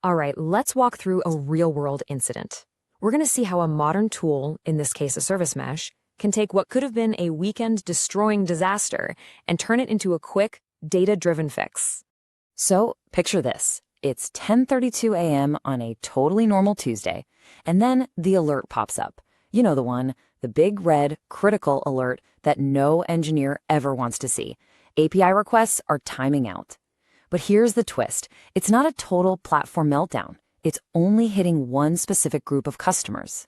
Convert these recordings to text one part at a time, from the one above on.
All right, let's walk through a real-world incident. We're going to see how a modern tool, in this case a service mesh, can take what could have been a weekend-destroying disaster and turn it into a quick, data-driven fix. So, picture this. It's 10:32 a.m. on a totally normal Tuesday, and then the alert pops up. You know the one, the big red critical alert that no engineer ever wants to see. API requests are timing out. But here's the twist. It's not a total platform meltdown. It's only hitting one specific group of customers.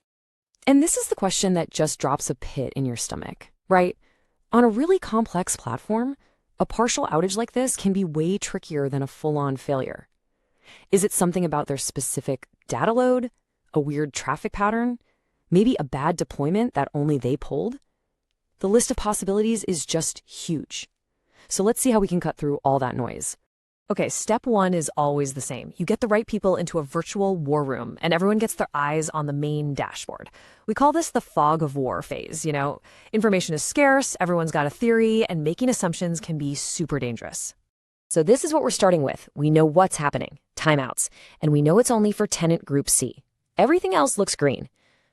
And this is the question that just drops a pit in your stomach, right? On a really complex platform, a partial outage like this can be way trickier than a full-on failure. Is it something about their specific data load? A weird traffic pattern? Maybe a bad deployment that only they pulled? The list of possibilities is just huge. So let's see how we can cut through all that noise. Okay, step one is always the same. You get the right people into a virtual war room, and everyone gets their eyes on the main dashboard. We call this the fog of war phase, Information is scarce, everyone's got a theory, and making assumptions can be super dangerous. So this is what we're starting with. We know what's happening, timeouts, and we know it's only for tenant group C. Everything else looks green.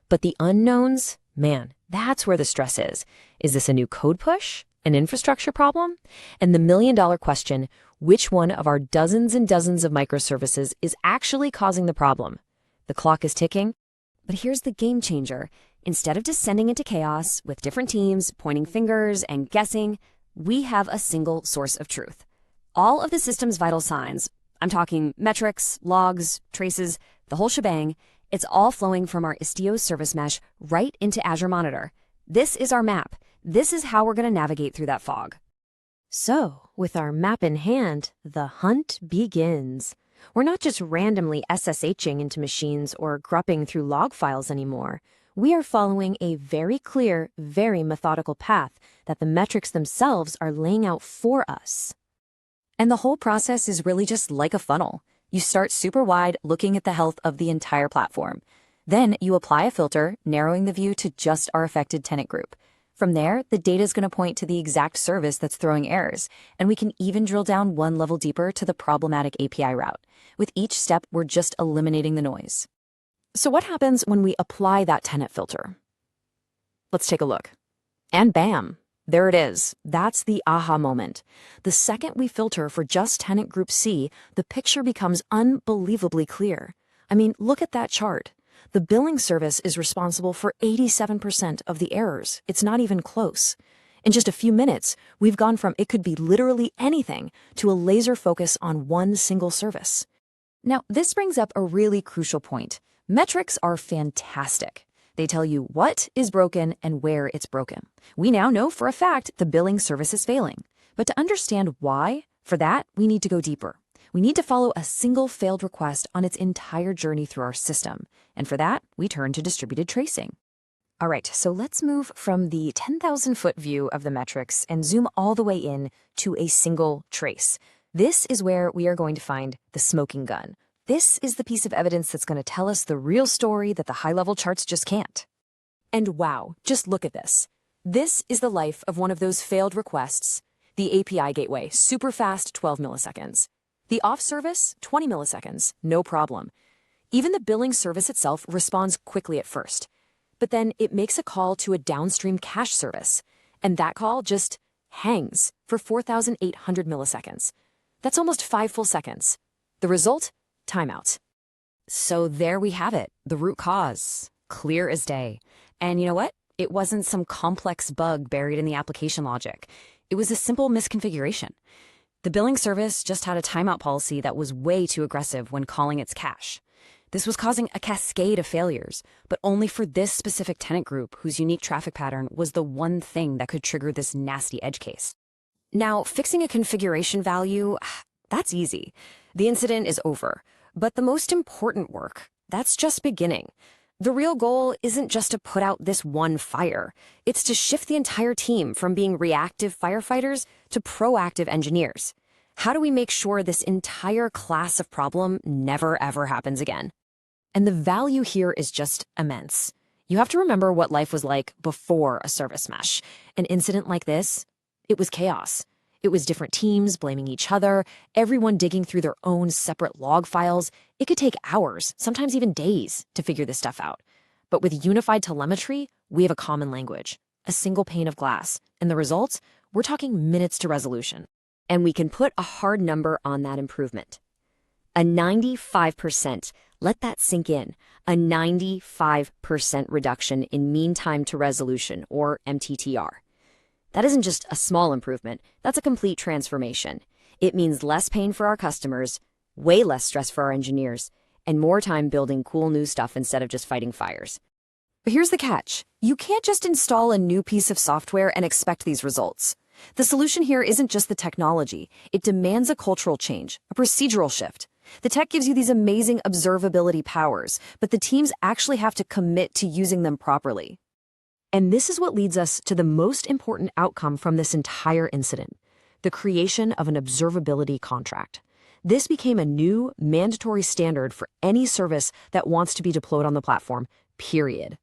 But the unknowns, man, that's where the stress is. Is this a new code push? An infrastructure problem? And the million-dollar question, which one of our dozens and dozens of microservices is actually causing the problem? The clock is ticking. But here's the game changer. Instead of descending into chaos with different teams pointing fingers and guessing, we have a single source of truth. All of the system's vital signs, I'm talking metrics, logs, traces, the whole shebang, it's all flowing from our Istio service mesh right into Azure Monitor. This is our map. This is how we're going to navigate through that fog. So, with our map in hand, the hunt begins. We're not just randomly SSHing into machines or grupping through log files anymore. We are following a very clear, very methodical path that the metrics themselves are laying out for us. And the whole process is really just like a funnel. You start super wide, looking at the health of the entire platform. Then you apply a filter, narrowing the view to just our affected tenant group. From there, the data is going to point to the exact service that's throwing errors, and we can even drill down one level deeper to the problematic API route. With each step, we're just eliminating the noise. So what happens when we apply that tenant filter? Let's take a look. And bam! There it is. That's the aha moment. The second we filter for just tenant group C, the picture becomes unbelievably clear. I mean, look at that chart. The billing service is responsible for 87% of the errors. It's not even close. In just a few minutes, we've gone from it could be literally anything to a laser focus on one single service. Now, this brings up a really crucial point. Metrics are fantastic. They tell you what is broken and where it's broken. We now know for a fact the billing service is failing. But to understand why, for that, we need to go deeper. We need to follow a single failed request on its entire journey through our system. And for that, we turn to distributed tracing. All right, so let's move from the 10,000-foot view of the metrics and zoom all the way in to a single trace. This is where we are going to find the smoking gun. This is the piece of evidence that's going to tell us the real story that the high-level charts just can't. And wow, just look at this. This is the life of one of those failed requests. The API gateway, super fast, 12 milliseconds. The off service, 20 milliseconds, no problem. Even the billing service itself responds quickly at first. But then it makes a call to a downstream cache service, and that call just hangs for 4,800 milliseconds. That's almost 5 full seconds. The result? Timeout. So there we have it, the root cause, clear as day. And you know what? It wasn't some complex bug buried in the application logic. It was a simple misconfiguration. The billing service just had a timeout policy that was way too aggressive when calling its cache. This was causing a cascade of failures, but only for this specific tenant group whose unique traffic pattern was the one thing that could trigger this nasty edge case. Now, fixing a configuration value, that's easy. The incident is over. But the most important work, that's just beginning. The real goal isn't just to put out this one fire. It's to shift the entire team from being reactive firefighters to proactive engineers. How do we make sure this entire class of problem never ever happens again? And the value here is just immense. You have to remember what life was like before a service mesh. An incident like this, it was chaos. It was different teams blaming each other, everyone digging through their own separate log files. It could take hours, sometimes even days, to figure this stuff out. But with unified telemetry, we have a common language, a single pane of glass. And the results? We're talking minutes to resolution. And we can put a hard number on that improvement. A 95%. Let that sink in. A 95% reduction in mean time to resolution, or MTTR. That isn't just a small improvement, that's a complete transformation. It means less pain for our customers, way less stress for our engineers, and more time building cool new stuff instead of just fighting fires. But here's the catch. You can't just install a new piece of software and expect these results. The solution here isn't just the technology. It demands a cultural change, a procedural shift. The tech gives you these amazing observability powers, but the teams actually have to commit to using them properly. And this is what leads us to the most important outcome from this entire incident, the creation of an observability contract. This became a new, mandatory standard for any service that wants to be deployed on the platform, period.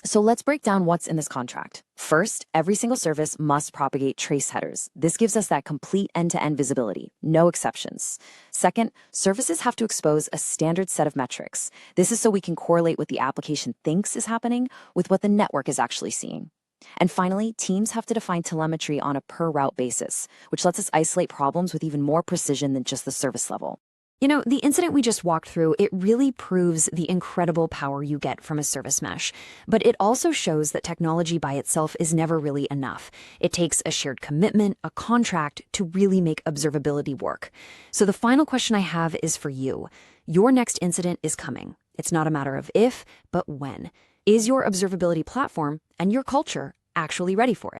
So let's break down what's in this contract. First, every single service must propagate trace headers. This gives us that complete end-to-end visibility, no exceptions. Second, services have to expose a standard set of metrics. This is so we can correlate what the application thinks is happening with what the network is actually seeing. And finally, teams have to define telemetry on a per-route basis, which lets us isolate problems with even more precision than just the service level. You know, the incident we just walked through, it really proves the incredible power you get from a service mesh. But it also shows that technology by itself is never really enough. It takes a shared commitment, a contract, to really make observability work. So the final question I have is for you. Your next incident is coming. It's not a matter of if, but when. Is your observability platform and your culture actually ready for it?